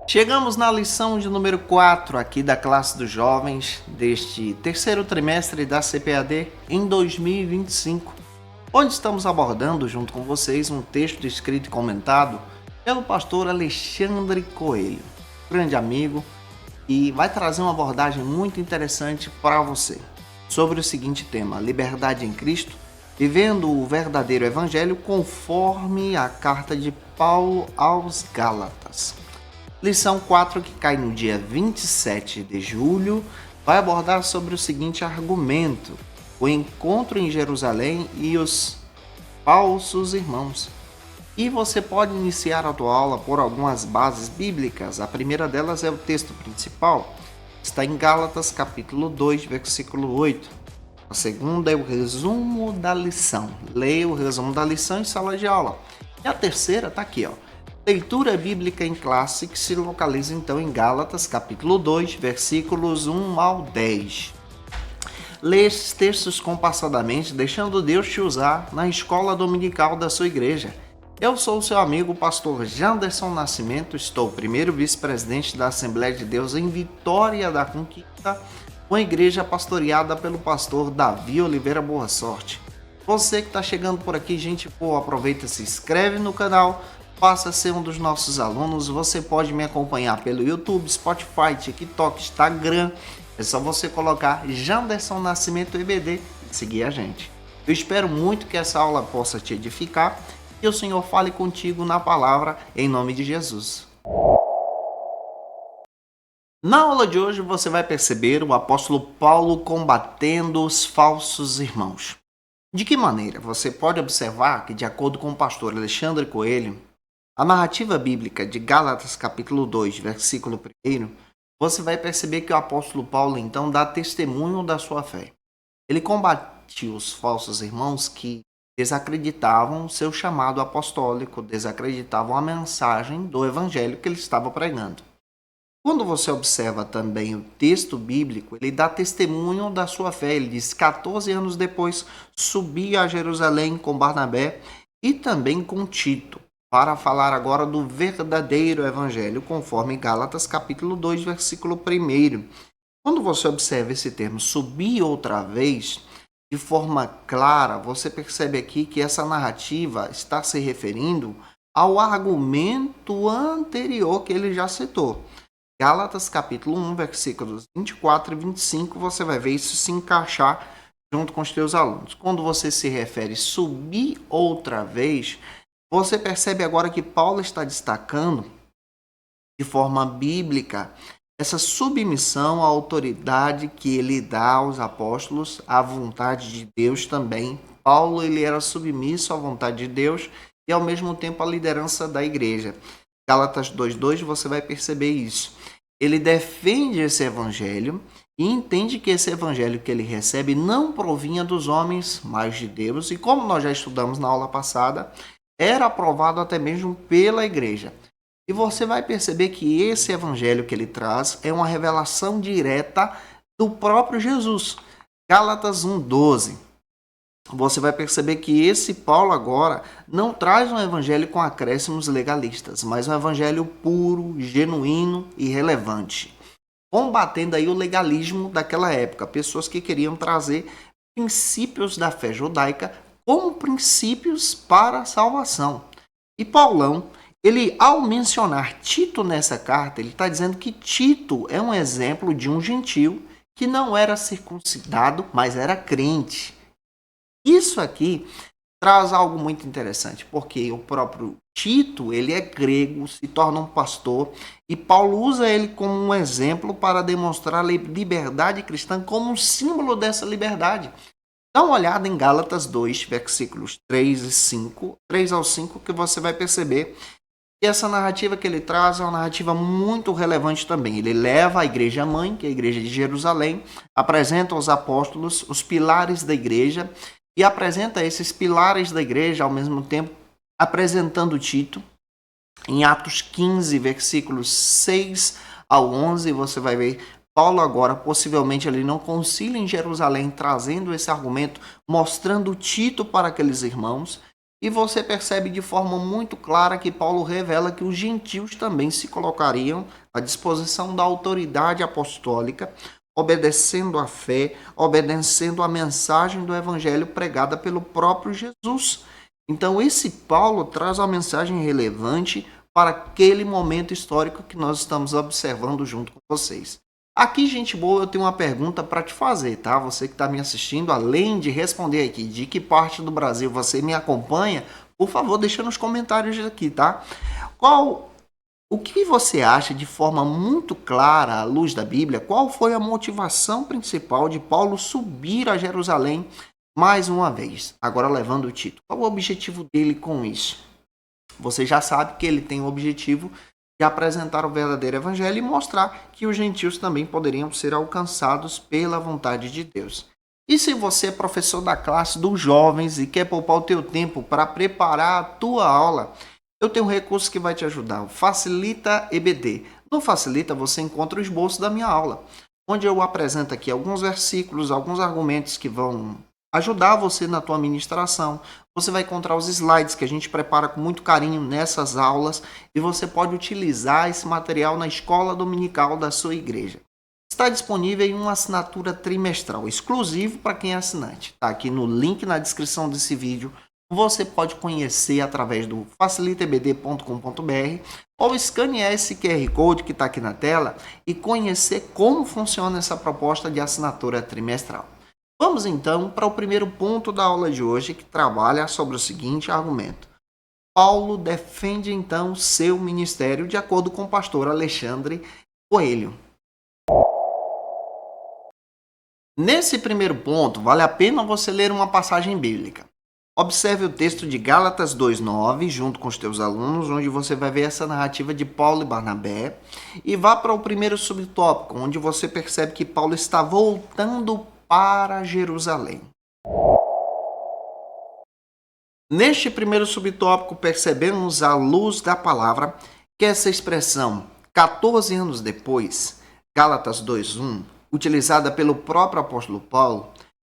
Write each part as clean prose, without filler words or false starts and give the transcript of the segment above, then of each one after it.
Chegamos na lição de número 4 aqui da classe dos jovens deste terceiro trimestre da CPAD em 2025, onde estamos abordando junto com vocês um texto escrito e comentado pelo pastor Alexandre Coelho, grande amigo, e vai trazer uma abordagem muito interessante para você sobre o seguinte tema: liberdade em Cristo, vivendo o verdadeiro evangelho conforme a carta de Paulo aos Gálatas. Lição 4, que cai no dia 27 de julho, vai abordar sobre o seguinte argumento: o encontro em Jerusalém e os falsos irmãos. E você pode iniciar a tua aula por algumas bases bíblicas. A primeira delas é o texto principal, está em Gálatas capítulo 2, versículo 8. A segunda é o resumo da lição. Leia o resumo da lição em sala de aula. E a terceira está aqui, ó. Leitura bíblica em classe, que se localiza então em Gálatas, capítulo 2, versículos 1 ao 10. Lê esses textos compassadamente, deixando Deus te usar na escola dominical da sua igreja. Eu sou o seu amigo, pastor Janderson Nascimento, estou primeiro vice-presidente da Assembleia de Deus em Vitória da Conquista, uma igreja pastoreada pelo pastor Davi Oliveira Boa Sorte. Você que está chegando por aqui, gente boa, aproveita, se inscreve no canal, passa a ser um dos nossos alunos. Você pode me acompanhar pelo YouTube, Spotify, TikTok, Instagram. É só você colocar Janderson Nascimento EBD e seguir a gente. Eu espero muito que essa aula possa te edificar e o Senhor fale contigo na palavra, em nome de Jesus. Na aula de hoje você vai perceber o apóstolo Paulo combatendo os falsos irmãos. De que maneira? Você pode observar que, de acordo com o pastor Alexandre Coelho, a narrativa bíblica de Gálatas capítulo 2, versículo 1, você vai perceber que o apóstolo Paulo então dá testemunho da sua fé. Ele combate os falsos irmãos que desacreditavam seu chamado apostólico, desacreditavam a mensagem do evangelho que ele estava pregando. Quando você observa também o texto bíblico, ele dá testemunho da sua fé. Ele diz: 14 anos depois, subi a Jerusalém com Barnabé e também com Tito, para falar agora do verdadeiro evangelho, conforme Gálatas capítulo 2, versículo 1. Quando você observa esse termo, subir outra vez, de forma clara, você percebe aqui que essa narrativa está se referindo ao argumento anterior que ele já citou. Gálatas capítulo 1, versículos 24 e 25, você vai ver isso se encaixar junto com os teus alunos. Quando você se refere subir outra vez, você percebe agora que Paulo está destacando de forma bíblica essa submissão à autoridade que ele dá aos apóstolos, à vontade de Deus também. Paulo ele era submisso à vontade de Deus e ao mesmo tempo à liderança da igreja. Gálatas 2:2 você vai perceber isso. Ele defende esse evangelho e entende que esse evangelho que ele recebe não provinha dos homens, mas de Deus. E como nós já estudamos na aula passada, era aprovado até mesmo pela igreja. E você vai perceber que esse evangelho que ele traz é uma revelação direta do próprio Jesus. Gálatas 1:12. Você vai perceber que esse Paulo agora não traz um evangelho com acréscimos legalistas, mas um evangelho puro, genuíno e relevante, combatendo aí o legalismo daquela época, pessoas que queriam trazer princípios da fé judaica como princípios para a salvação. E Paulão, ele ao mencionar Tito nessa carta, ele está dizendo que Tito é um exemplo de um gentio que não era circuncidado, mas era crente. Isso aqui traz algo muito interessante, porque o próprio Tito, ele é grego, se torna um pastor, e Paulo usa ele como um exemplo para demonstrar a liberdade cristã como um símbolo dessa liberdade. Dá uma olhada em Gálatas 2, versículos 3 ao 5, que você vai perceber que essa narrativa que ele traz é uma narrativa muito relevante também. Ele leva a igreja mãe, que é a igreja de Jerusalém, apresenta aos apóstolos os pilares da igreja, e apresenta esses pilares da igreja, ao mesmo tempo apresentando Tito. Em Atos 15, versículos 6 ao 11, você vai ver Paulo agora, possivelmente ali no concílio em Jerusalém, trazendo esse argumento, mostrando Tito para aqueles irmãos. E você percebe de forma muito clara que Paulo revela que os gentios também se colocariam à disposição da autoridade apostólica, obedecendo à fé, obedecendo à mensagem do evangelho pregada pelo próprio Jesus. Então, esse Paulo traz uma mensagem relevante para aquele momento histórico que nós estamos observando junto com vocês. Aqui, gente boa, eu tenho uma pergunta para te fazer, tá? Você que está me assistindo, além de responder aqui de que parte do Brasil você me acompanha, por favor, deixa nos comentários aqui, tá? O que você acha de forma muito clara, à luz da Bíblia, qual foi a motivação principal de Paulo subir a Jerusalém mais uma vez, agora levando o título? Qual o objetivo dele com isso? Você já sabe que ele tem o objetivo de apresentar o verdadeiro evangelho e mostrar que os gentios também poderiam ser alcançados pela vontade de Deus. E se você é professor da classe dos jovens e quer poupar o teu tempo para preparar a tua aula, eu tenho um recurso que vai te ajudar, o Facilita EBD. No Facilita você encontra o esboço da minha aula, onde eu apresento aqui alguns versículos, alguns argumentos que vão ajudar você na tua ministração. Você vai encontrar os slides que a gente prepara com muito carinho nessas aulas e você pode utilizar esse material na escola dominical da sua igreja. Está disponível em uma assinatura trimestral, exclusivo para quem é assinante. Está aqui no link na descrição desse vídeo. Você pode conhecer através do facilitabd.com.br ou escanear esse QR Code que está aqui na tela e conhecer como funciona essa proposta de assinatura trimestral. Vamos então para o primeiro ponto da aula de hoje, que trabalha sobre o seguinte argumento. Paulo defende então seu ministério de acordo com o pastor Alexandre Coelho. Nesse primeiro ponto, vale a pena você ler uma passagem bíblica. Observe o texto de Gálatas 2:9 junto com os teus alunos, onde você vai ver essa narrativa de Paulo e Barnabé, e vá para o primeiro subtópico, onde você percebe que Paulo está voltando para Jerusalém. Neste primeiro subtópico, percebemos à luz da palavra que essa expressão 14 anos depois, Gálatas 2:1, utilizada pelo próprio apóstolo Paulo,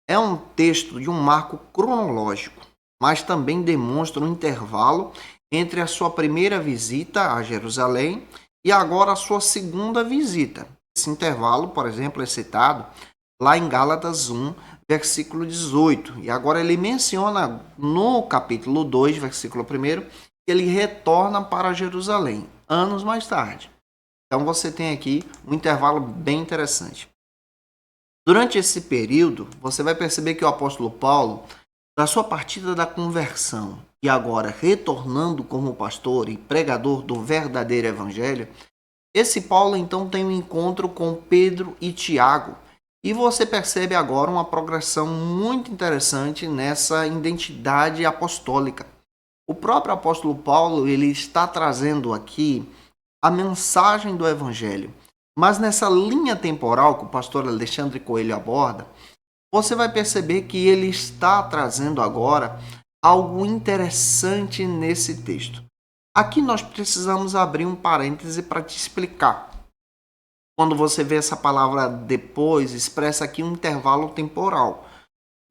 é um texto de um marco cronológico, mas também demonstra um intervalo entre a sua primeira visita a Jerusalém e agora a sua segunda visita. Esse intervalo, por exemplo, é citado lá em Gálatas 1, versículo 18. E agora ele menciona no capítulo 2, versículo 1, que ele retorna para Jerusalém, anos mais tarde. Então você tem aqui um intervalo bem interessante. Durante esse período, você vai perceber que o apóstolo Paulo, da sua partida da conversão e agora retornando como pastor e pregador do verdadeiro evangelho, esse Paulo então tem um encontro com Pedro e Tiago. E você percebe agora uma progressão muito interessante nessa identidade apostólica. O próprio apóstolo Paulo ele está trazendo aqui a mensagem do evangelho. Mas nessa linha temporal que o pastor Alexandre Coelho aborda, você vai perceber que ele está trazendo agora algo interessante nesse texto. Aqui nós precisamos abrir um parêntese para te explicar. Quando você vê essa palavra depois, expressa aqui um intervalo temporal.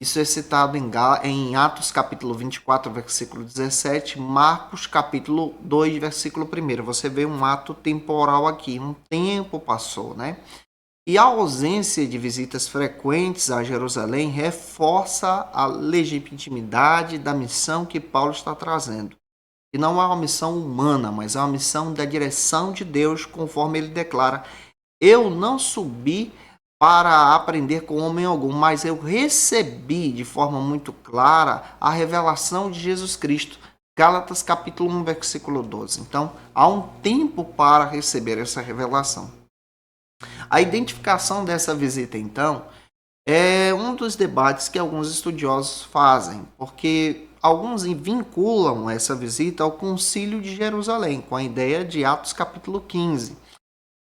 Isso é citado em Atos capítulo 24, versículo 17, Marcos capítulo 2, versículo 1. Você vê um ato temporal aqui, um tempo passou, né? E a ausência de visitas frequentes a Jerusalém reforça a legitimidade da missão que Paulo está trazendo. E não é uma missão humana, mas é uma missão da direção de Deus, conforme ele declara: eu não subi para aprender com homem algum, mas eu recebi de forma muito clara a revelação de Jesus Cristo. Gálatas capítulo 1, versículo 12. Então, há um tempo para receber essa revelação. A identificação dessa visita, então, é um dos debates que alguns estudiosos fazem, porque alguns vinculam essa visita ao Concílio de Jerusalém, com a ideia de Atos capítulo 15.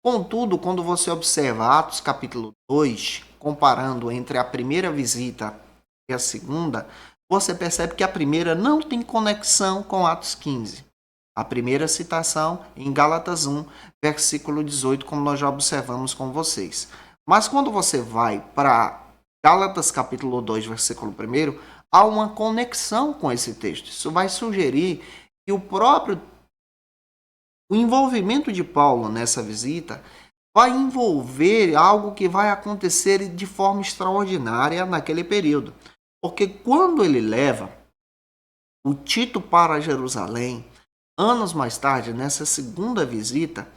Contudo, quando você observa Atos capítulo 2, comparando entre a primeira visita e a segunda, você percebe que a primeira não tem conexão com Atos 15. A primeira citação em Gálatas 1, versículo 18, como nós já observamos com vocês. Mas quando você vai para Gálatas capítulo 2, versículo 1, há uma conexão com esse texto. Isso vai sugerir que o envolvimento de Paulo nessa visita vai envolver algo que vai acontecer de forma extraordinária naquele período. Porque quando ele leva o Tito para Jerusalém, anos mais tarde, nessa segunda visita,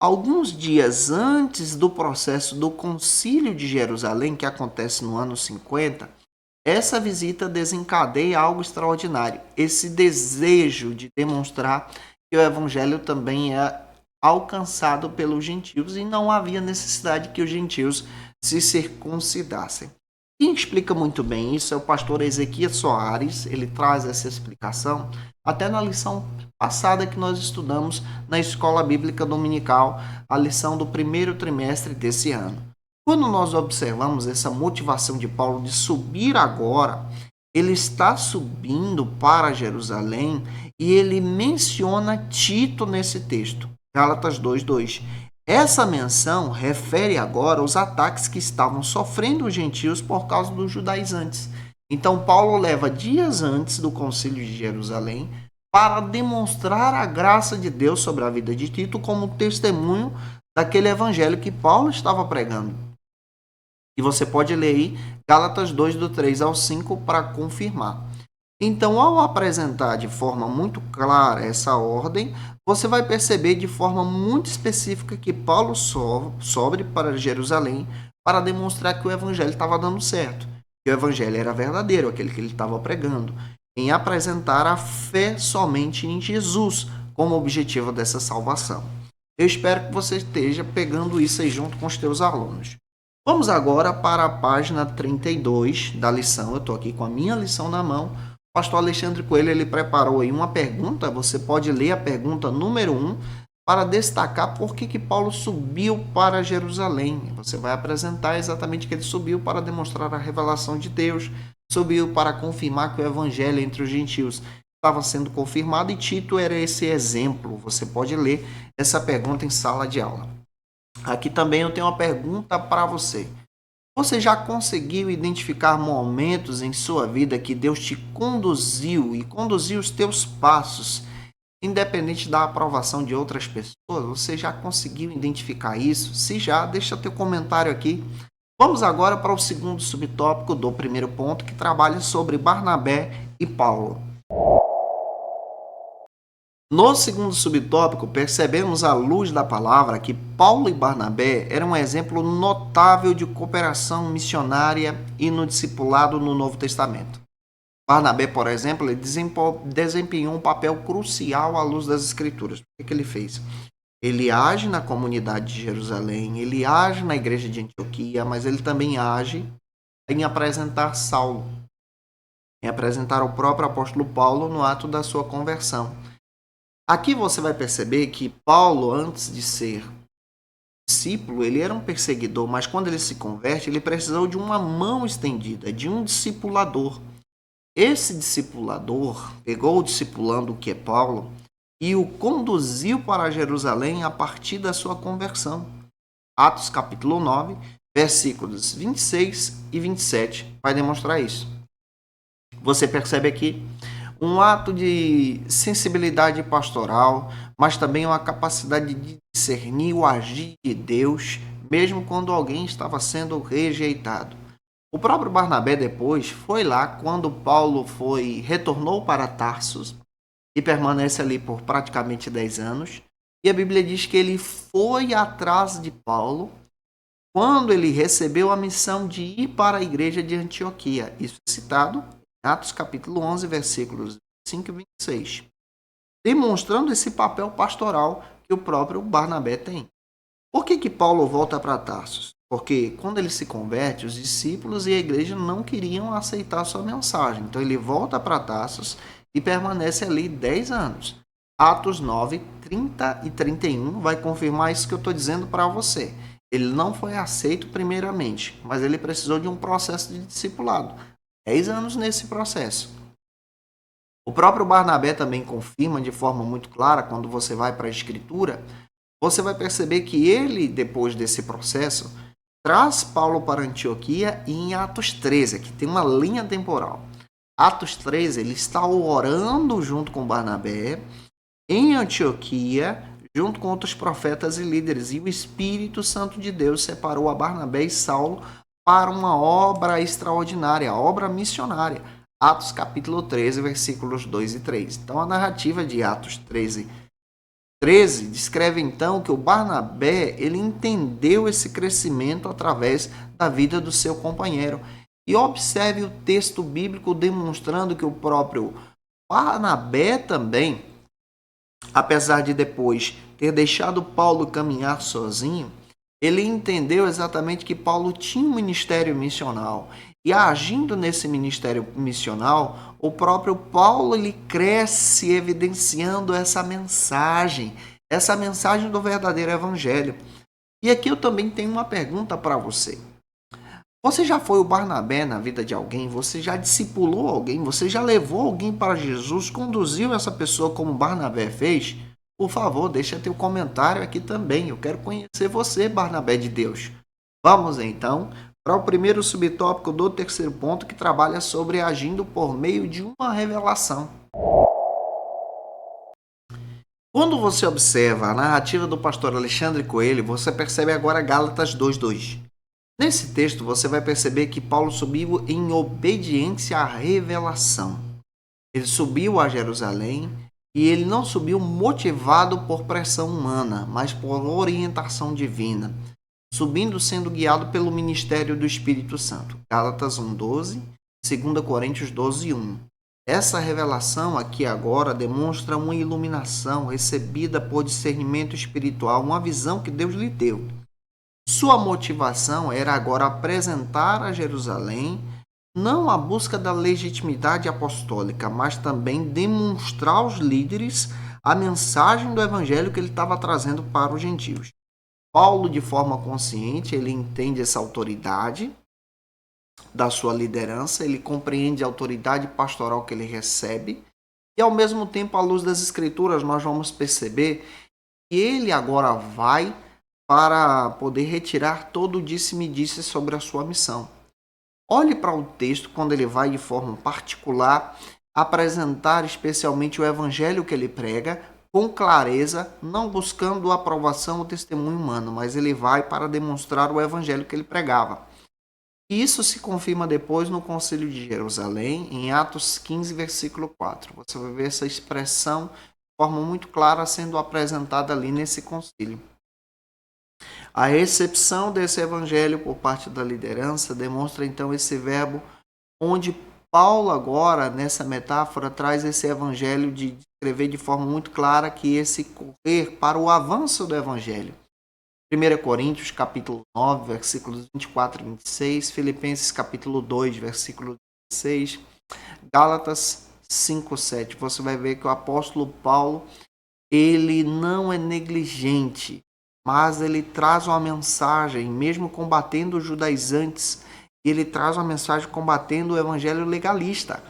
alguns dias antes do processo do Concílio de Jerusalém, que acontece no ano 50, essa visita desencadeia algo extraordinário. Esse desejo de demonstrar que o evangelho também é alcançado pelos gentios e não havia necessidade que os gentios se circuncidassem. Quem explica muito bem isso é o pastor Ezequias Soares. Ele traz essa explicação até na lição passada que nós estudamos na Escola Bíblica Dominical, a lição do primeiro trimestre desse ano. Quando nós observamos essa motivação de Paulo de subir agora, ele está subindo para Jerusalém e ele menciona Tito nesse texto, Gálatas 2:2. Essa menção refere agora aos ataques que estavam sofrendo os gentios por causa dos judaizantes. Então Paulo leva dias antes do Concílio de Jerusalém para demonstrar a graça de Deus sobre a vida de Tito como testemunho daquele evangelho que Paulo estava pregando. E você pode ler aí Gálatas 2, do 3 ao 5, para confirmar. Então, ao apresentar de forma muito clara essa ordem, você vai perceber de forma muito específica que Paulo sobe para Jerusalém para demonstrar que o evangelho estava dando certo, que o evangelho era verdadeiro, aquele que ele estava pregando, em apresentar a fé somente em Jesus como objetivo dessa salvação. Eu espero que você esteja pegando isso aí junto com os teus alunos. Vamos agora para a página 32 da lição. Eu estou aqui com a minha lição na mão. O pastor Alexandre Coelho ele preparou aí uma pergunta. Você pode ler a pergunta número 1 para destacar por que Paulo subiu para Jerusalém. Você vai apresentar exatamente que ele subiu para demonstrar a revelação de Deus, subiu para confirmar que o evangelho entre os gentios estava sendo confirmado e Tito era esse exemplo. Você pode ler essa pergunta em sala de aula. Aqui também eu tenho uma pergunta para você. Você já conseguiu identificar momentos em sua vida que Deus te conduziu e conduziu os teus passos, independente da aprovação de outras pessoas? Você já conseguiu identificar isso? Se já, deixa teu comentário aqui. Vamos agora para o segundo subtópico do primeiro ponto, que trabalha sobre Barnabé e Paulo. No segundo subtópico, percebemos à luz da palavra que Paulo e Barnabé eram um exemplo notável de cooperação missionária e no discipulado no Novo Testamento. Barnabé, por exemplo, ele desempenhou um papel crucial à luz das Escrituras. O que ele fez? Ele age na comunidade de Jerusalém, ele age na igreja de Antioquia, mas ele também age em apresentar Saulo, em apresentar o próprio apóstolo Paulo no ato da sua conversão. Aqui você vai perceber que Paulo, antes de ser discípulo, ele era um perseguidor, mas quando ele se converte, ele precisou de uma mão estendida, de um discipulador. Esse discipulador pegou o discipulando, que é Paulo, e o conduziu para Jerusalém a partir da sua conversão. Atos capítulo 9, versículos 26 e 27 vai demonstrar isso. Você percebe aqui um ato de sensibilidade pastoral, mas também uma capacidade de discernir o agir de Deus, mesmo quando alguém estava sendo rejeitado. O próprio Barnabé depois foi lá quando Paulo retornou para Tarsus e permanece ali por praticamente 10 anos. E a Bíblia diz que ele foi atrás de Paulo quando ele recebeu a missão de ir para a igreja de Antioquia. Isso é citado Atos capítulo 11, versículos 25 e 26, demonstrando esse papel pastoral que o próprio Barnabé tem. Por que Paulo volta para Tarsus? Porque quando ele se converte, os discípulos e a igreja não queriam aceitar a sua mensagem. Então ele volta para Tarsus e permanece ali 10 anos. Atos 9, 30 e 31 vai confirmar isso que eu estou dizendo para você. Ele não foi aceito primeiramente, mas ele precisou de um processo de discipulado. 10 anos nesse processo. O próprio Barnabé também confirma de forma muito clara, quando você vai para a Escritura, você vai perceber que ele, depois desse processo, traz Paulo para Antioquia e em Atos 13, que tem uma linha temporal. Atos 13, ele está orando junto com Barnabé em Antioquia, junto com outros profetas e líderes. E o Espírito Santo de Deus separou a Barnabé e Saulo para uma obra extraordinária, a obra missionária. Atos capítulo 13, versículos 2 e 3. Então a narrativa de Atos 13 descreve então que o Barnabé ele entendeu esse crescimento através da vida do seu companheiro. E observe o texto bíblico demonstrando que o próprio Barnabé também, apesar de depois ter deixado Paulo caminhar sozinho, ele entendeu exatamente que Paulo tinha um ministério missional. E agindo nesse ministério missional, o próprio Paulo ele cresce evidenciando essa mensagem do verdadeiro evangelho. E aqui eu também tenho uma pergunta para você. Você já foi o Barnabé na vida de alguém? Você já discipulou alguém? Você já levou alguém para Jesus? Conduziu essa pessoa como Barnabé fez? Por favor, deixa teu comentário aqui também. Eu quero conhecer você, Barnabé de Deus. Vamos então para o primeiro subtópico do terceiro ponto, que trabalha sobre agindo por meio de uma revelação. Quando você observa a narrativa do pastor Alexandre Coelho, você percebe agora Gálatas 2:2. Nesse texto, você vai perceber que Paulo subiu em obediência à revelação. Ele subiu a Jerusalém e ele não subiu motivado por pressão humana, mas por orientação divina, subindo sendo guiado pelo ministério do Espírito Santo. Gálatas 1:12, 2 Coríntios 12:1. Essa revelação aqui agora demonstra uma iluminação recebida por discernimento espiritual, uma visão que Deus lhe deu. Sua motivação era agora apresentar a Jerusalém não a busca da legitimidade apostólica, mas também demonstrar aos líderes a mensagem do evangelho que ele estava trazendo para os gentios. Paulo, de forma consciente, ele entende essa autoridade da sua liderança, ele compreende a autoridade pastoral que ele recebe e, ao mesmo tempo, à luz das Escrituras, nós vamos perceber que ele agora vai para poder retirar todo o disse-me-disse sobre a sua missão. Olhe para o texto quando ele vai de forma particular apresentar especialmente o evangelho que ele prega com clareza, não buscando a aprovação ou testemunho humano, mas ele vai para demonstrar o evangelho que ele pregava. E isso se confirma depois no Concílio de Jerusalém, em Atos 15, versículo 4. Você vai ver essa expressão de forma muito clara sendo apresentada ali nesse concílio. A recepção desse evangelho por parte da liderança demonstra então esse verbo onde Paulo agora, nessa metáfora, traz esse evangelho de descrever de forma muito clara que esse correr para o avanço do evangelho. 1 Coríntios, capítulo 9, versículos 24 e 26, Filipenses, capítulo 2, versículo 16, Gálatas 5, 7. Você vai ver que o apóstolo Paulo, ele não é negligente, mas ele traz uma mensagem, mesmo combatendo os judaizantes, ele traz uma mensagem combatendo o evangelho legalista.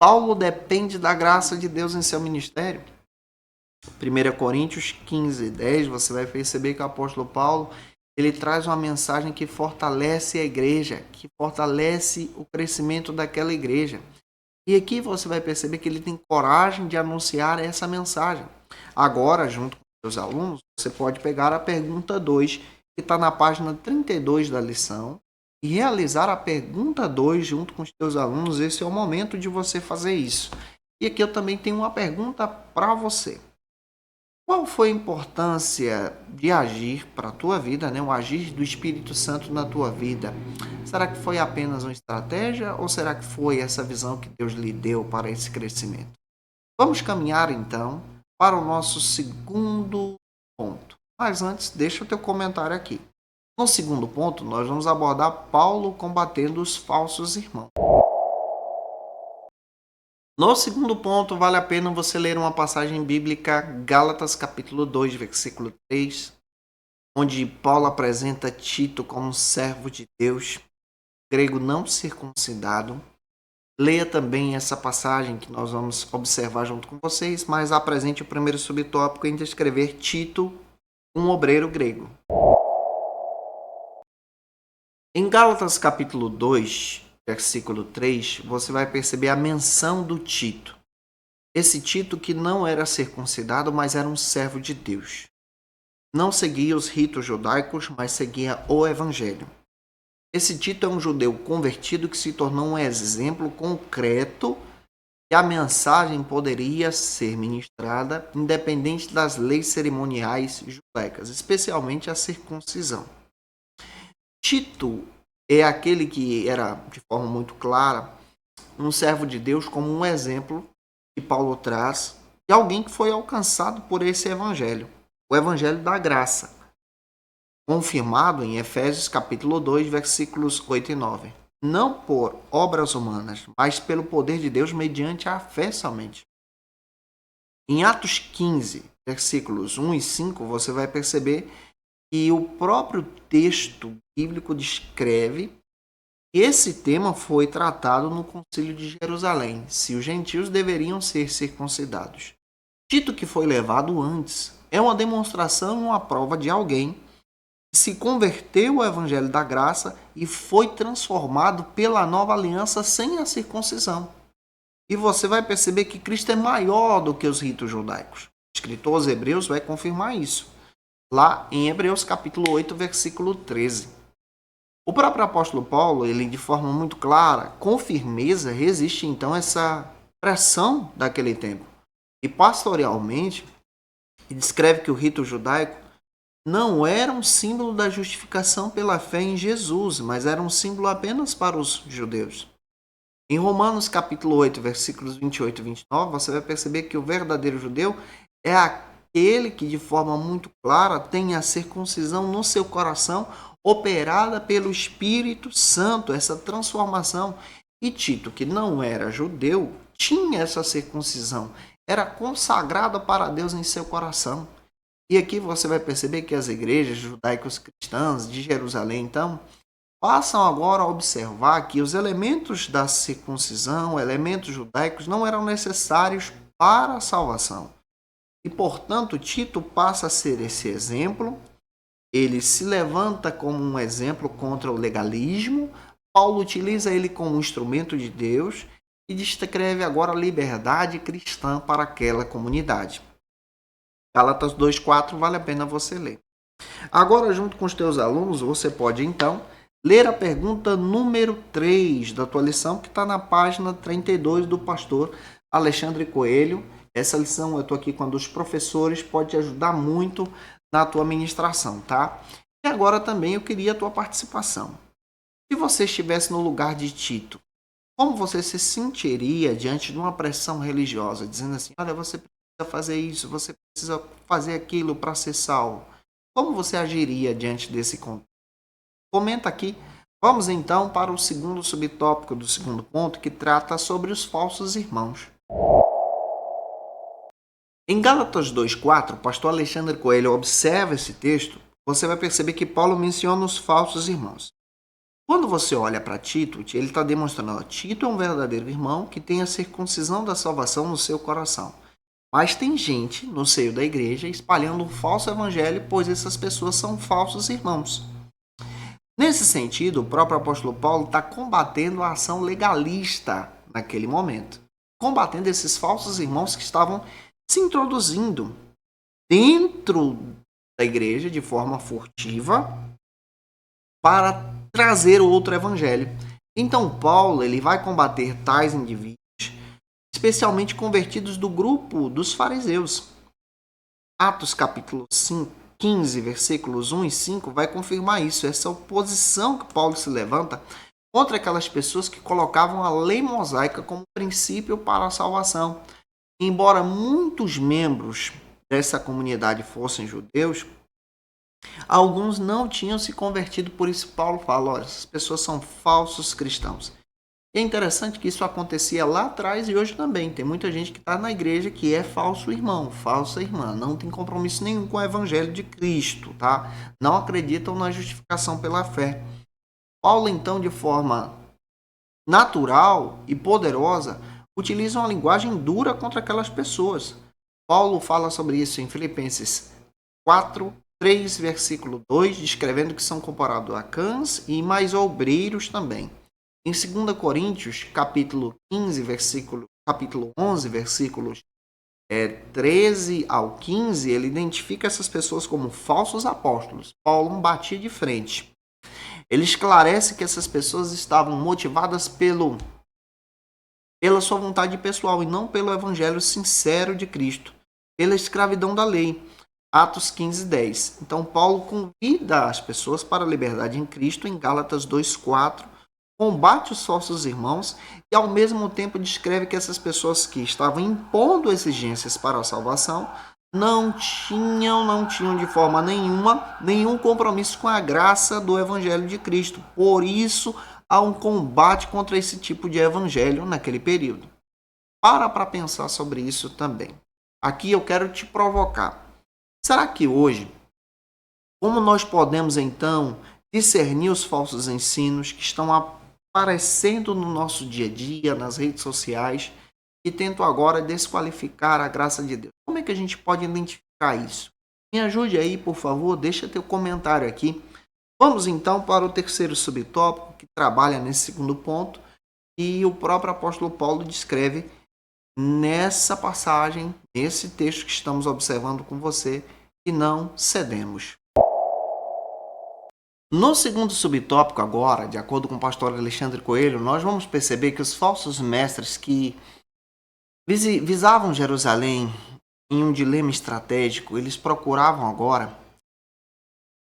Paulo depende da graça de Deus em seu ministério. 1 Coríntios 15, 10, você vai perceber que o apóstolo Paulo, ele traz uma mensagem que fortalece a igreja, que fortalece o crescimento daquela igreja. E aqui você vai perceber que ele tem coragem de anunciar essa mensagem. Agora, junto com seus alunos, você pode pegar a pergunta 2, que está na página 32 da lição, e realizar a pergunta 2 junto com os seus alunos. Esse é o momento de você fazer isso. E aqui eu também tenho uma pergunta para você. Qual foi a importância de agir para a tua vida, o agir do Espírito Santo na tua vida? Será que foi apenas uma estratégia ou será que foi essa visão que Deus lhe deu para esse crescimento? Vamos caminhar então para o nosso segundo ponto. Mas antes, deixa o teu comentário aqui. No segundo ponto, nós vamos abordar Paulo combatendo os falsos irmãos. No segundo ponto, vale a pena você ler uma passagem bíblica, Gálatas capítulo 2, versículo 3, onde Paulo apresenta Tito como um servo de Deus, grego não circuncidado. Leia também essa passagem que nós vamos observar junto com vocês, mas apresente o primeiro subtópico em descrever Tito, um obreiro grego. Em Gálatas capítulo 2, versículo 3, você vai perceber a menção do Tito. Esse Tito que não era circuncidado, mas era um servo de Deus. Não seguia os ritos judaicos, mas seguia o Evangelho. Esse Tito é um judeu convertido que se tornou um exemplo concreto que a mensagem poderia ser ministrada independente das leis cerimoniais judaicas, especialmente a circuncisão. Tito é aquele que era, de forma muito clara, um servo de Deus como um exemplo que Paulo traz de alguém que foi alcançado por esse evangelho, o evangelho da graça, confirmado em Efésios capítulo 2, versículos 8 e 9. Não por obras humanas, mas pelo poder de Deus mediante a fé somente. Em Atos 15, versículos 1 e 5, você vai perceber que o próprio texto bíblico descreve que esse tema foi tratado no Concílio de Jerusalém, se os gentios deveriam ser circuncidados. Tito, que foi levado antes, é uma demonstração e uma prova de alguém se converteu ao evangelho da graça e foi transformado pela nova aliança sem a circuncisão. E você vai perceber que Cristo é maior do que os ritos judaicos. O escritor aos Hebreus vai confirmar isso, lá em Hebreus capítulo 8, versículo 13. O próprio apóstolo Paulo, ele de forma muito clara, com firmeza, resiste então a essa pressão daquele tempo. E pastorialmente, ele descreve que o rito judaico não era um símbolo da justificação pela fé em Jesus, mas era um símbolo apenas para os judeus. Em Romanos capítulo 8, versículos 28 e 29, você vai perceber que o verdadeiro judeu é aquele que de forma muito clara tem a circuncisão no seu coração operada pelo Espírito Santo, essa transformação. E Tito, que não era judeu, tinha essa circuncisão, era consagrado para Deus em seu coração. E aqui você vai perceber que as igrejas judaicos cristãs de Jerusalém, então, passam agora a observar que os elementos da circuncisão, elementos judaicos, não eram necessários para a salvação. E, portanto, Tito passa a ser esse exemplo, ele se levanta como um exemplo contra o legalismo, Paulo utiliza ele como um instrumento de Deus e descreve agora a liberdade cristã para aquela comunidade. Gálatas 2,4 vale a pena você ler. Agora, junto com os teus alunos, você pode, então, ler a pergunta número 3 da tua lição, que está na página 32 do pastor Alexandre Coelho. Essa lição eu estou aqui com um dos professores, pode te ajudar muito na tua ministração, tá? E agora também eu queria a tua participação. Se você estivesse no lugar de Tito, como você se sentiria diante de uma pressão religiosa, dizendo assim, olha, você precisa fazer isso, você precisa fazer aquilo para ser salvo? Como você agiria diante desse contexto? Comenta aqui. Vamos então para o segundo subtópico do segundo ponto, que trata sobre os falsos irmãos. Em Gálatas 2,4, o pastor Alexandre Coelho observa esse texto, você vai perceber que Paulo menciona os falsos irmãos. Quando você olha para Tito, ele está demonstrando que Tito é um verdadeiro irmão que tem a circuncisão da salvação no seu coração. Mas tem gente no seio da igreja espalhando um falso evangelho, pois essas pessoas são falsos irmãos. Nesse sentido, o próprio apóstolo Paulo está combatendo a ação legalista naquele momento. Combatendo esses falsos irmãos que estavam se introduzindo dentro da igreja de forma furtiva para trazer outro evangelho. Então Paulo ele vai combater tais indivíduos, especialmente convertidos do grupo dos fariseus. Atos capítulo 15, versículos 1 e 5 vai confirmar isso, essa oposição que Paulo se levanta contra aquelas pessoas que colocavam a lei mosaica como princípio para a salvação. Embora muitos membros dessa comunidade fossem judeus, alguns não tinham se convertido, por isso Paulo fala, olha, essas pessoas são falsos cristãos. E é interessante que isso acontecia lá atrás e hoje também. Tem muita gente que está na igreja que é falso irmão, falsa irmã, não tem compromisso nenhum com o evangelho de Cristo, tá? Não acreditam na justificação pela fé. Paulo, então, de forma natural e poderosa, utiliza uma linguagem dura contra aquelas pessoas. Paulo fala sobre isso em Filipenses 4, 3, versículo 2, descrevendo que são comparados a cães e mais obreiros também. Em 2 Coríntios, capítulo 11, versículos 13 ao 15, ele identifica essas pessoas como falsos apóstolos. Paulo batia de frente. Ele esclarece que essas pessoas estavam motivadas pela sua vontade pessoal e não pelo evangelho sincero de Cristo, pela escravidão da lei. Atos 15, 10. Então, Paulo convida as pessoas para a liberdade em Cristo em Gálatas 2,4, combate os falsos irmãos e, ao mesmo tempo, descreve que essas pessoas que estavam impondo exigências para a salvação não tinham de forma nenhuma nenhum compromisso com a graça do Evangelho de Cristo. Por isso, há um combate contra esse tipo de evangelho naquele período. Para pensar sobre isso também. Aqui eu quero te provocar. Será que hoje, como nós podemos então discernir os falsos ensinos que estão aparecendo no nosso dia a dia, nas redes sociais, e tentam agora desqualificar a graça de Deus? Como é que a gente pode identificar isso? Me ajude aí, por favor, deixa teu comentário aqui. Vamos então para o terceiro subtópico, que trabalha nesse segundo ponto, e o próprio apóstolo Paulo descreve nessa passagem, nesse texto que estamos observando com você, que não cedemos. No segundo subtópico agora, de acordo com o pastor Alexandre Coelho, nós vamos perceber que os falsos mestres que visavam Jerusalém em um dilema estratégico, eles procuravam agora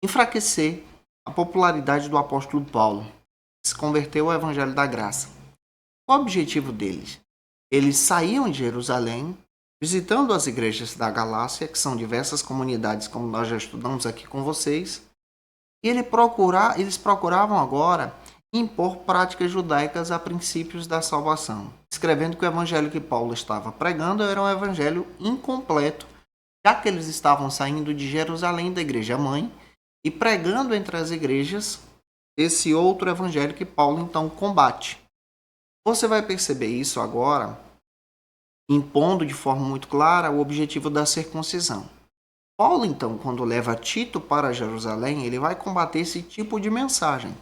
enfraquecer a popularidade do apóstolo Paulo, que se converteu ao evangelho da graça. Qual o objetivo deles? Eles saíam de Jerusalém, visitando as igrejas da Galácia, que são diversas comunidades, como nós já estudamos aqui com vocês, e eles procuravam agora impor práticas judaicas a princípios da salvação, escrevendo que o evangelho que Paulo estava pregando era um evangelho incompleto, já que eles estavam saindo de Jerusalém, da igreja mãe, e pregando entre as igrejas esse outro evangelho que Paulo então combate. Você vai perceber isso agora, impondo de forma muito clara o objetivo da circuncisão. Paulo, então, quando leva Tito para Jerusalém, ele vai combater esse tipo de mensagem.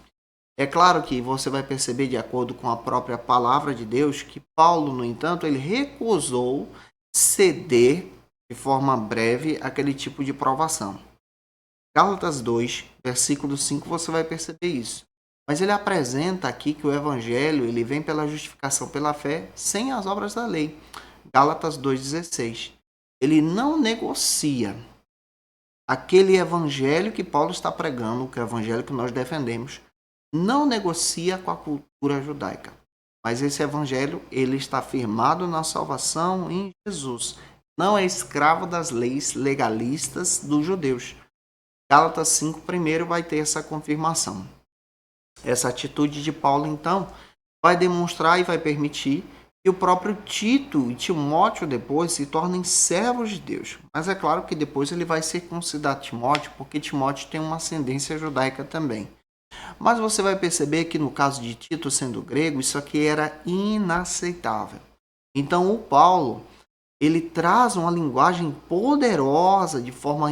É claro que você vai perceber, de acordo com a própria palavra de Deus, que Paulo, no entanto, ele recusou ceder de forma breve aquele tipo de provação. Gálatas 2, versículo 5, você vai perceber isso. Mas ele apresenta aqui que o evangelho ele vem pela justificação pela fé, sem as obras da lei. Gálatas 2,16. Ele não negocia aquele evangelho que Paulo está pregando, que é o evangelho que nós defendemos, não negocia com a cultura judaica. Mas esse evangelho ele está firmado na salvação em Jesus. Não é escravo das leis legalistas dos judeus. Gálatas 5 primeiro vai ter essa confirmação. Essa atitude de Paulo, então, vai demonstrar e vai permitir que o próprio Tito e Timóteo depois se tornem servos de Deus. Mas é claro que depois ele vai circuncidar Timóteo, porque Timóteo tem uma ascendência judaica também. Mas você vai perceber que no caso de Tito sendo grego, isso aqui era inaceitável. Então o Paulo, ele traz uma linguagem poderosa, de forma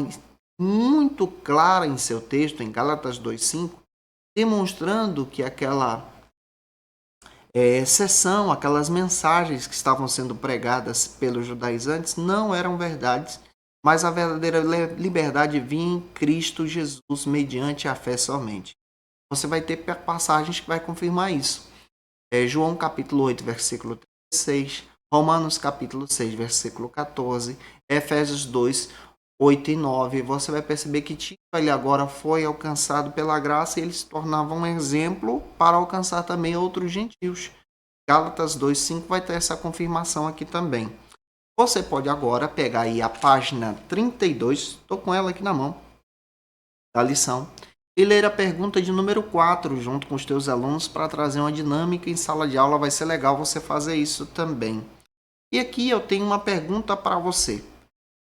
muito clara em seu texto, em Gálatas 2,5, demonstrando que aquela exceção, aquelas mensagens que estavam sendo pregadas pelos judaizantes não eram verdades, mas a verdadeira liberdade vinha em Cristo Jesus mediante a fé somente. Você vai ter passagens que vai confirmar isso. João capítulo 8, versículo 36, Romanos capítulo 6, versículo 14, Efésios 2, 8 e 9. Você vai perceber que Tito ele agora foi alcançado pela graça e ele se tornava um exemplo para alcançar também outros gentios. Gálatas 2, 5 vai ter essa confirmação aqui também. Você pode agora pegar aí a página 32, estou com ela aqui na mão, da lição, e ler a pergunta de número 4 junto com os teus alunos para trazer uma dinâmica em sala de aula. Vai ser legal você fazer isso também. E aqui eu tenho uma pergunta para você.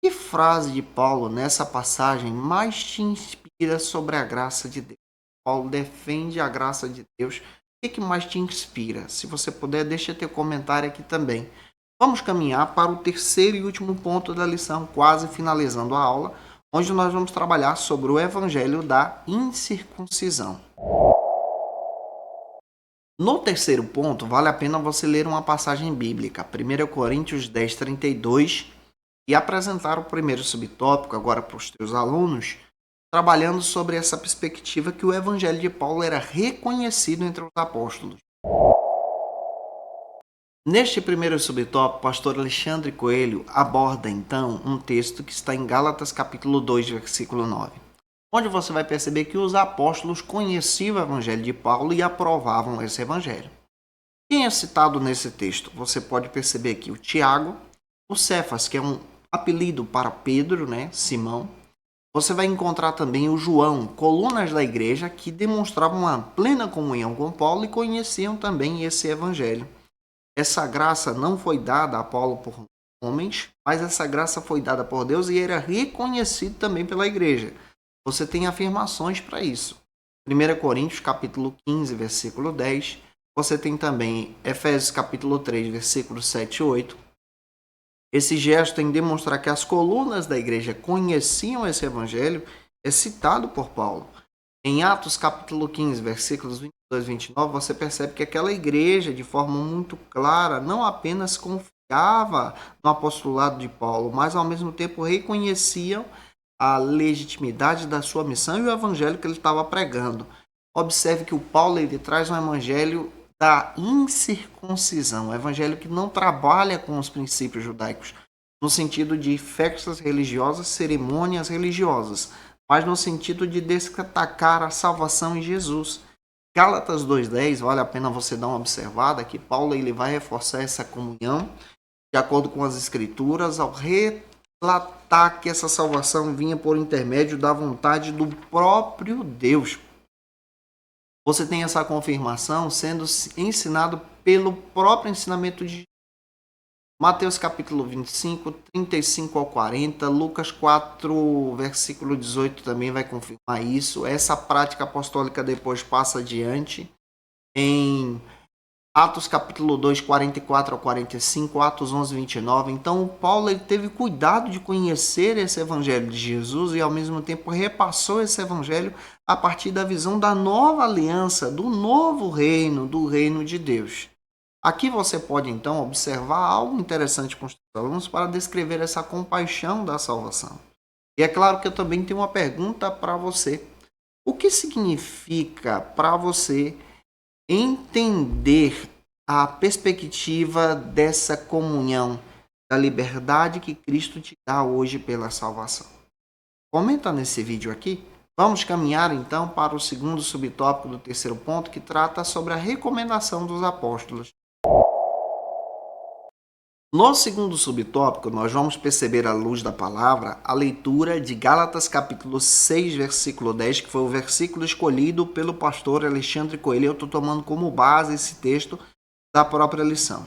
Que frase de Paulo nessa passagem mais te inspira sobre a graça de Deus? Paulo defende a graça de Deus. O que mais te inspira? Se você puder, deixa teu comentário aqui também. Vamos caminhar para o terceiro e último ponto da lição, quase finalizando a aula, onde nós vamos trabalhar sobre o evangelho da incircuncisão. No terceiro ponto, vale a pena você ler uma passagem bíblica, 1 Coríntios 10, 32, e apresentar o primeiro subtópico agora para os teus alunos, trabalhando sobre essa perspectiva que o evangelho de Paulo era reconhecido entre os apóstolos. Neste primeiro subtópico, o pastor Alexandre Coelho aborda então um texto que está em Gálatas capítulo 2, versículo 9, onde você vai perceber que os apóstolos conheciam o evangelho de Paulo e aprovavam esse evangelho. Quem é citado nesse texto? Você pode perceber aqui o Tiago, o Cefas, que é um apelido para Pedro, Simão. Você vai encontrar também o João, colunas da igreja que demonstravam uma plena comunhão com Paulo e conheciam também esse evangelho. Essa graça não foi dada a Paulo por homens, mas essa graça foi dada por Deus e era reconhecido também pela igreja. Você tem afirmações para isso. 1 Coríntios capítulo 15, versículo 10. Você tem também Efésios capítulo 3, versículos 7 e 8. Esse gesto tem de demonstrar que as colunas da igreja conheciam esse evangelho é citado por Paulo. Em Atos capítulo 15, versículos 22 e 29, você percebe que aquela igreja, de forma muito clara, não apenas confiava no apostolado de Paulo, mas ao mesmo tempo reconheciam a legitimidade da sua missão e o evangelho que ele estava pregando. Observe que o Paulo ele traz um evangelho da incircuncisão, um evangelho que não trabalha com os princípios judaicos, no sentido de festas religiosas, cerimônias religiosas, mas no sentido de destacar a salvação em Jesus. Gálatas 2,10, vale a pena você dar uma observada, que Paulo ele vai reforçar essa comunhão, de acordo com as escrituras, ao relatar que essa salvação vinha por intermédio da vontade do próprio Deus. Você tem essa confirmação sendo ensinado pelo próprio ensinamento de Mateus capítulo 25, 35 ao 40, Lucas 4, versículo 18 também vai confirmar isso. Essa prática apostólica depois passa adiante em Atos capítulo 2, 44 ao 45, Atos 11, 29. Então, Paulo ele teve cuidado de conhecer esse evangelho de Jesus e, ao mesmo tempo, repassou esse evangelho a partir da visão da nova aliança, do novo reino, do reino de Deus. Aqui você pode, então, observar algo interessante com os alunos para descrever essa compaixão da salvação. E é claro que eu também tenho uma pergunta para você. O que significa para você entender a perspectiva dessa comunhão, da liberdade que Cristo te dá hoje pela salvação? Comenta nesse vídeo aqui. Vamos caminhar então para o segundo subtópico do terceiro ponto, que trata sobre a recomendação dos apóstolos. No segundo subtópico, nós vamos perceber à luz da palavra a leitura de Gálatas capítulo 6, versículo 10, que foi o versículo escolhido pelo pastor Alexandre Coelho. Eu estou tomando como base esse texto da própria lição.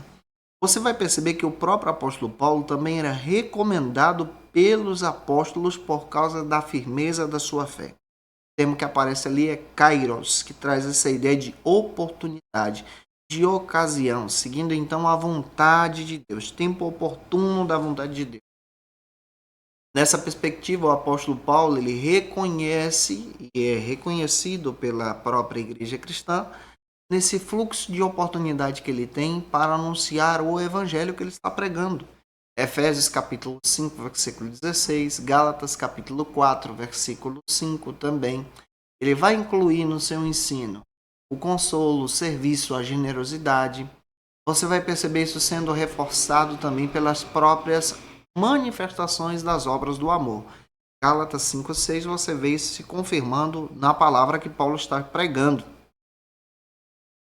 Você vai perceber que o próprio apóstolo Paulo também era recomendado pelos apóstolos por causa da firmeza da sua fé. O termo que aparece ali é kairos, que traz essa ideia de oportunidade, de ocasião, seguindo então a vontade de Deus, tempo oportuno da vontade de Deus. Nessa perspectiva, o apóstolo Paulo ele reconhece e é reconhecido pela própria igreja cristã nesse fluxo de oportunidade que ele tem para anunciar o evangelho que ele está pregando. Efésios capítulo 5, versículo 16, Gálatas capítulo 4, versículo 5 também. Ele vai incluir no seu ensino o consolo, o serviço, a generosidade. Você vai perceber isso sendo reforçado também pelas próprias manifestações das obras do amor. Gálatas 5:6 você vê isso se confirmando na palavra que Paulo está pregando.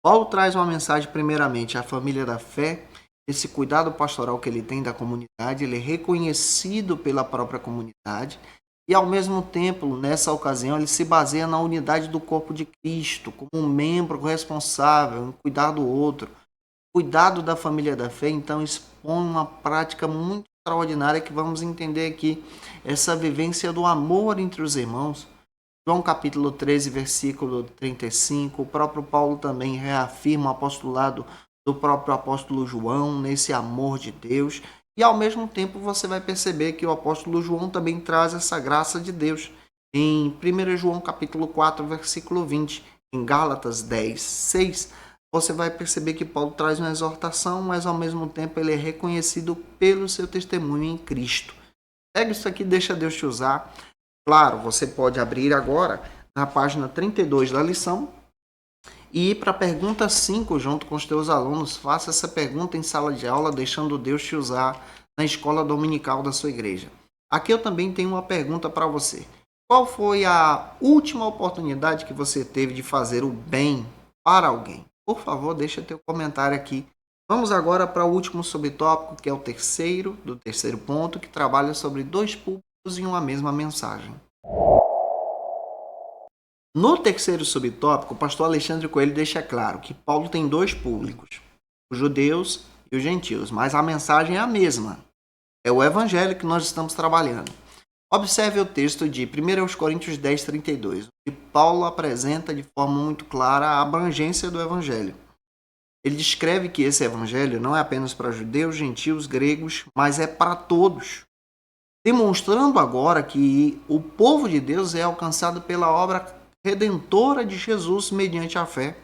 Paulo traz uma mensagem primeiramente à família da fé, esse cuidado pastoral que ele tem da comunidade, ele é reconhecido pela própria comunidade. E, ao mesmo tempo, nessa ocasião, ele se baseia na unidade do corpo de Cristo, como um membro responsável em cuidar do outro. Cuidado da família da fé, então, expõe uma prática muito extraordinária que vamos entender aqui, essa vivência do amor entre os irmãos. João capítulo 13, versículo 35, o próprio Paulo também reafirma o apostolado do próprio apóstolo João, nesse amor de Deus. E ao mesmo tempo você vai perceber que o apóstolo João também traz essa graça de Deus. Em 1 João capítulo 4, versículo 20, em Gálatas 10, 6, você vai perceber que Paulo traz uma exortação, mas ao mesmo tempo ele é reconhecido pelo seu testemunho em Cristo. Pega isso aqui, deixa Deus te usar. Claro, você pode abrir agora na página 32 da lição e ir para a pergunta 5 junto com os teus alunos. Faça essa pergunta em sala de aula, deixando Deus te usar na escola dominical da sua igreja. Aqui eu também tenho uma pergunta para você. Qual foi a última oportunidade que você teve de fazer o bem para alguém? Por favor, deixa teu comentário aqui. Vamos agora para o último subtópico, que é o terceiro ponto, que trabalha sobre dois públicos em uma mesma mensagem. No terceiro subtópico, o pastor Alexandre Coelho deixa claro que Paulo tem dois públicos, os judeus e os gentios, mas a mensagem é a mesma. É o evangelho que nós estamos trabalhando. Observe o texto de 1 Coríntios 10, 32, onde Paulo apresenta de forma muito clara a abrangência do evangelho. Ele descreve que esse evangelho não é apenas para judeus, gentios, gregos, mas é para todos. Demonstrando agora que o povo de Deus é alcançado pela obra redentora de Jesus mediante a fé.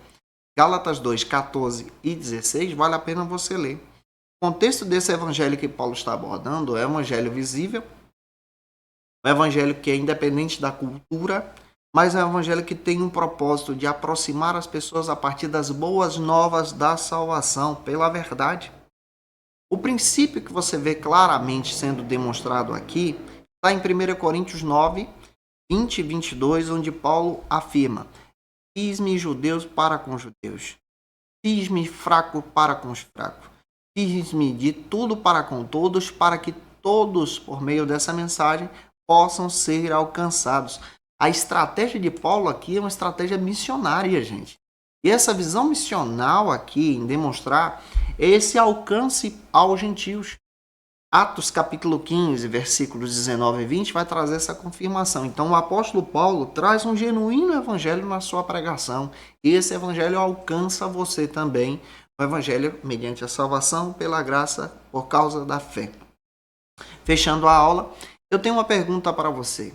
Gálatas 2, 14 e 16, vale a pena você ler. O contexto desse evangelho que Paulo está abordando é o evangelho visível, um evangelho que é independente da cultura, mas é um evangelho que tem um propósito de aproximar as pessoas a partir das boas novas da salvação pela verdade. O princípio que você vê claramente sendo demonstrado aqui está em 1 Coríntios 9, 20 e 22, onde Paulo afirma: fiz-me judeus para com judeus, fiz-me fraco para com os fracos, fiz-me de tudo para com todos, para que todos, por meio dessa mensagem, possam ser alcançados. A estratégia de Paulo aqui é uma estratégia missionária, gente. E essa visão missional aqui, em demonstrar esse alcance aos gentios. Atos capítulo 15, versículos 19 e 20, vai trazer essa confirmação. Então o apóstolo Paulo traz um genuíno evangelho na sua pregação. E esse evangelho alcança você também. O evangelho mediante a salvação pela graça por causa da fé. Fechando a aula, eu tenho uma pergunta para você.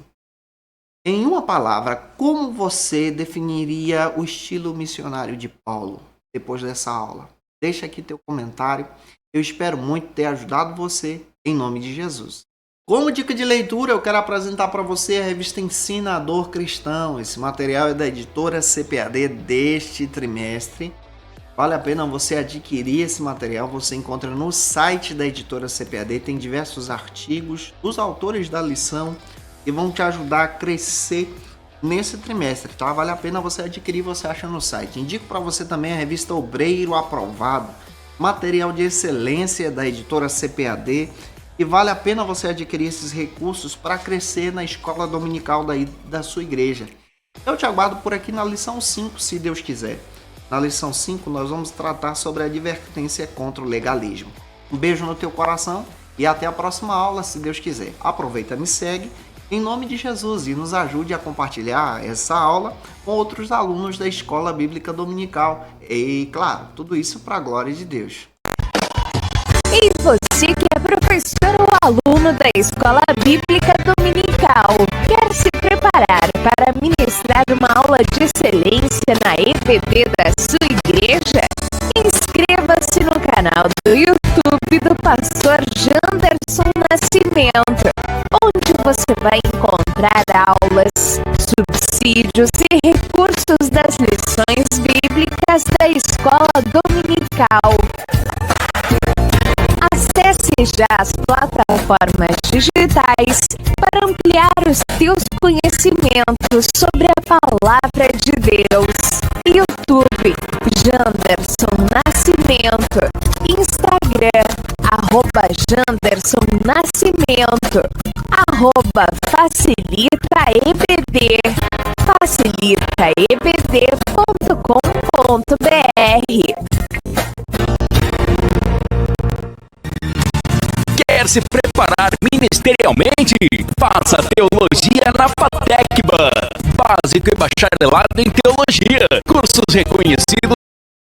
Em uma palavra, como você definiria o estilo missionário de Paulo depois dessa aula? Deixa aqui teu comentário. Eu espero muito ter ajudado você, em nome de Jesus. Como dica de leitura, eu quero apresentar para você a revista Ensinador Cristão. Esse material é da editora CPAD deste trimestre. Vale a pena você adquirir esse material. Você encontra no site da editora CPAD. Tem diversos artigos dos autores da lição que vão te ajudar a crescer nesse trimestre, tá? Vale a pena você adquirir, você acha no site. Indico para você também a revista Obreiro Aprovado, material de excelência da editora CPAD, e vale a pena você adquirir esses recursos para crescer na escola dominical da sua igreja. Eu te aguardo por aqui na lição 5, se Deus quiser. Na lição 5 nós vamos tratar sobre a advertência contra o legalismo. Um beijo no teu coração e até a próxima aula, se Deus quiser. Aproveita, me segue em nome de Jesus e nos ajude a compartilhar essa aula com outros alunos da Escola Bíblica Dominical. E, claro, tudo isso para a glória de Deus. E você que é professor ou aluno da Escola Bíblica Dominical, quer se preparar para ministrar uma aula de excelência na EBD da sua igreja? Inscreva-se no canal do YouTube do pastor Janderson Nascimento, onde você vai encontrar aulas, subsídios e recursos das lições bíblicas da Escola Dominical. Acesse já as plataformas digitais para ampliar os teus conhecimentos sobre a Palavra de Deus. YouTube, Janderson Nascimento. Instagram, @Janderson Nascimento. @FacilitaEBD. facilitaebd.com.br. Quer se preparar ministerialmente? Faça teologia na FATECBA. Básico e bacharelado em teologia. Cursos reconhecidos